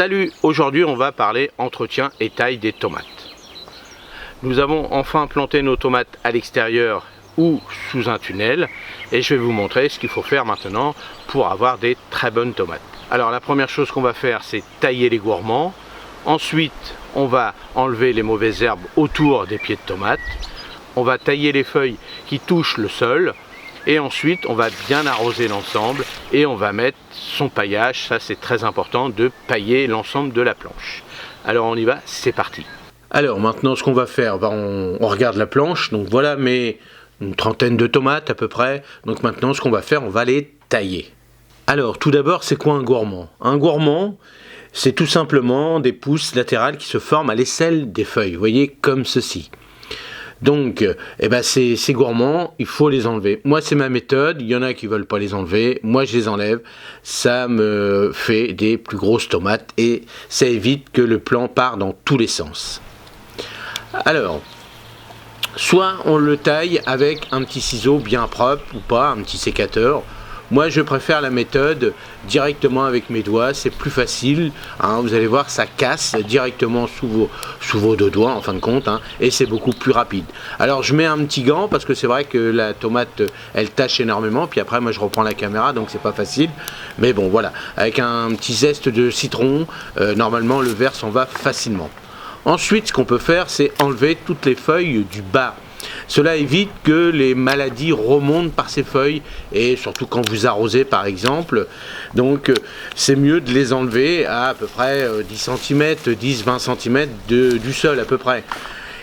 Salut, aujourd'hui on va parler entretien et taille des tomates. Nous avons enfin planté nos tomates à l'extérieur ou sous un tunnel et je vais vous montrer ce qu'il faut faire maintenant pour avoir des très bonnes tomates. Alors la première chose qu'on va faire, c'est tailler les gourmands. Ensuite on va enlever les mauvaises herbes autour des pieds de tomates. On va tailler les feuilles qui touchent le sol. Et ensuite on va bien arroser l'ensemble et on va mettre son paillage. Ça c'est très important de pailler l'ensemble de la planche. Alors on y va, c'est parti. Alors maintenant ce qu'on va faire, on regarde la planche. Donc voilà une trentaine de tomates à peu près. Donc maintenant ce qu'on va faire, on va les tailler. Alors tout d'abord, c'est quoi un gourmand? Un gourmand, c'est tout simplement des pousses latérales qui se forment à l'aisselle des feuilles. Vous voyez, comme ceci. Donc, ces gourmands, il faut les enlever. Moi, c'est ma méthode. Il y en a qui veulent pas les enlever. Moi, je les enlève. Ça me fait des plus grosses tomates et ça évite que le plant parte dans tous les sens. Alors, soit on le taille avec un petit ciseau bien propre ou pas, un petit sécateur. Moi, je préfère la méthode directement avec mes doigts, c'est plus facile, hein, vous allez voir, ça casse directement sous vos deux doigts, en fin de compte, hein, et c'est beaucoup plus rapide. Alors, je mets un petit gant, parce que c'est vrai que la tomate, elle tâche énormément, puis après, moi, je reprends la caméra, donc c'est pas facile, mais bon, voilà, avec un petit zeste de citron, normalement, le verre s'en va facilement. Ensuite, ce qu'on peut faire, c'est enlever toutes les feuilles du bas. Cela évite que les maladies remontent par ces feuilles et surtout quand vous arrosez par exemple. Donc c'est mieux de les enlever à peu près 10 cm, 10-20 cm du sol à peu près.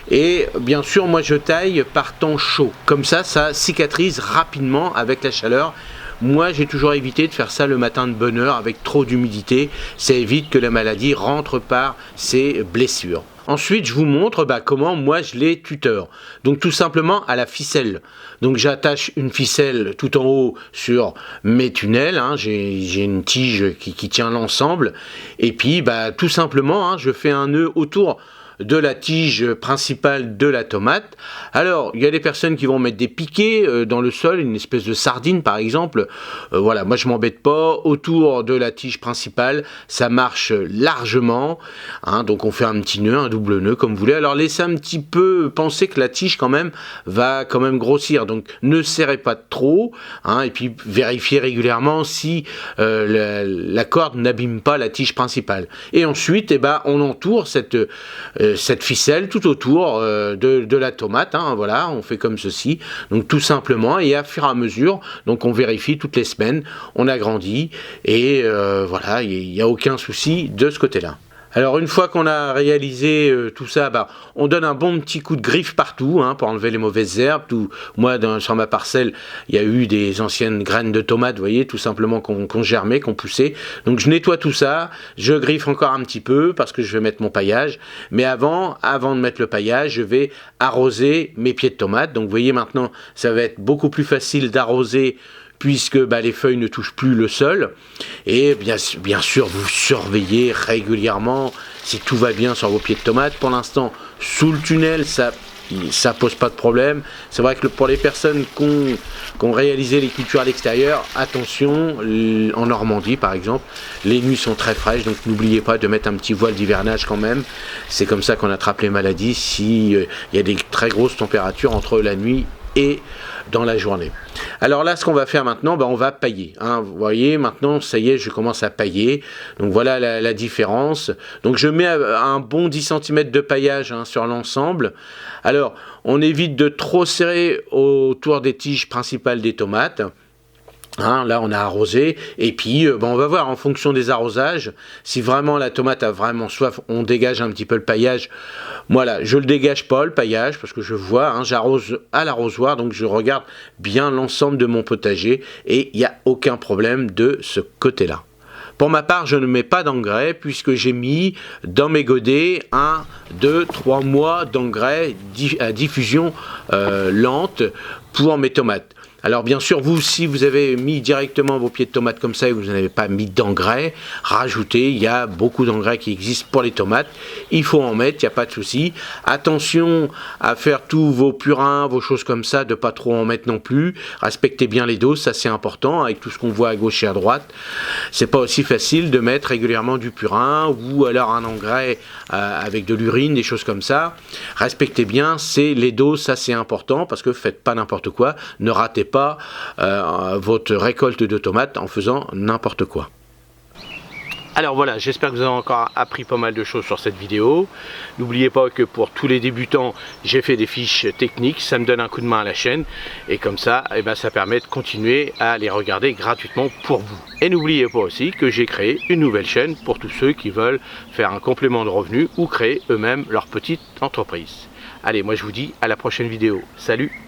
Et bien sûr moi je taille par temps chaud. Comme ça cicatrise rapidement avec la chaleur. Moi, j'ai toujours évité de faire ça le matin de bonne heure avec trop d'humidité. Ça évite que la maladie rentre par ces blessures. Ensuite, je vous montre comment moi je les tuteur. Donc tout simplement à la ficelle. Donc j'attache une ficelle tout en haut sur mes tunnels. Hein. J'ai une tige qui tient l'ensemble. Et puis tout simplement, je fais un nœud autour de la tige principale de la tomate. Alors, il y a des personnes qui vont mettre des piquets dans le sol, une espèce de sardine par exemple. Voilà, moi je m'embête pas. Autour de la tige principale, ça marche largement. Hein, donc on fait un petit nœud, un double nœud comme vous voulez. Alors laissez un petit peu penser que la tige quand même va grossir. Donc ne serrez pas trop. Hein, et puis vérifiez régulièrement si la corde n'abîme pas la tige principale. Et ensuite, on entoure cette ficelle tout autour de la tomate, hein, voilà, on fait comme ceci, donc tout simplement, et à fur et à mesure, donc on vérifie toutes les semaines, on agrandit, et voilà, il n'y a aucun souci de ce côté-là. Alors une fois qu'on a réalisé tout ça, on donne un bon petit coup de griffe partout pour enlever les mauvaises herbes. Moi, sur ma parcelle, il y a eu des anciennes graines de tomates, vous voyez, tout simplement qu'on germait, qu'on poussait. Donc je nettoie tout ça, je griffe encore un petit peu parce que je vais mettre mon paillage. Mais avant de mettre le paillage, je vais arroser mes pieds de tomates. Donc vous voyez maintenant, ça va être beaucoup plus facile d'arroser puisque les feuilles ne touchent plus le sol. Et bien sûr, vous surveillez régulièrement si tout va bien sur vos pieds de tomates. Pour l'instant, sous le tunnel, ça pose pas de problème. C'est vrai que pour les personnes qui ont réalisé les cultures à l'extérieur, attention, en Normandie par exemple, les nuits sont très fraîches, donc n'oubliez pas de mettre un petit voile d'hivernage quand même. C'est comme ça qu'on attrape les maladies s'il y a des très grosses températures entre la nuit et dans la journée. Alors là, ce qu'on va faire maintenant, on va pailler. Hein. Vous voyez, maintenant, ça y est, je commence à pailler. Donc voilà la différence. Donc je mets un bon 10 cm de paillage sur l'ensemble. Alors, on évite de trop serrer autour des tiges principales des tomates. Là on a arrosé et puis on va voir en fonction des arrosages si vraiment la tomate a vraiment soif, on dégage un petit peu le paillage. Voilà, je le dégage pas le paillage parce que je vois, j'arrose à l'arrosoir, donc je regarde bien l'ensemble de mon potager et il n'y a aucun problème de ce côté-là. Pour ma part, je ne mets pas d'engrais puisque j'ai mis dans mes godets 1, 2, 3 mois d'engrais à diffusion lente pour mes tomates. Alors bien sûr, vous, si vous avez mis directement vos pieds de tomates comme ça et vous n'avez pas mis d'engrais, rajoutez, il y a beaucoup d'engrais qui existent pour les tomates, il faut en mettre, il n'y a pas de souci. Attention à faire tous vos purins, vos choses comme ça, de pas trop en mettre non plus. Respectez bien les doses, ça c'est important, avec tout ce qu'on voit à gauche et à droite. C'est pas aussi facile de mettre régulièrement du purin ou alors un engrais avec de l'urine, des choses comme ça. Respectez bien, c'est les doses, ça c'est important parce que faites pas n'importe quoi, ne ratez pas votre récolte de tomates en faisant n'importe quoi. Alors voilà, j'espère que vous avez encore appris pas mal de choses sur cette vidéo. N'oubliez pas que pour tous les débutants, j'ai fait des fiches techniques, ça me donne un coup de main à la chaîne. Et comme ça, ça permet de continuer à les regarder gratuitement pour vous. Et n'oubliez pas aussi que j'ai créé une nouvelle chaîne pour tous ceux qui veulent faire un complément de revenus ou créer eux-mêmes leur petite entreprise. Allez, moi je vous dis à la prochaine vidéo. Salut!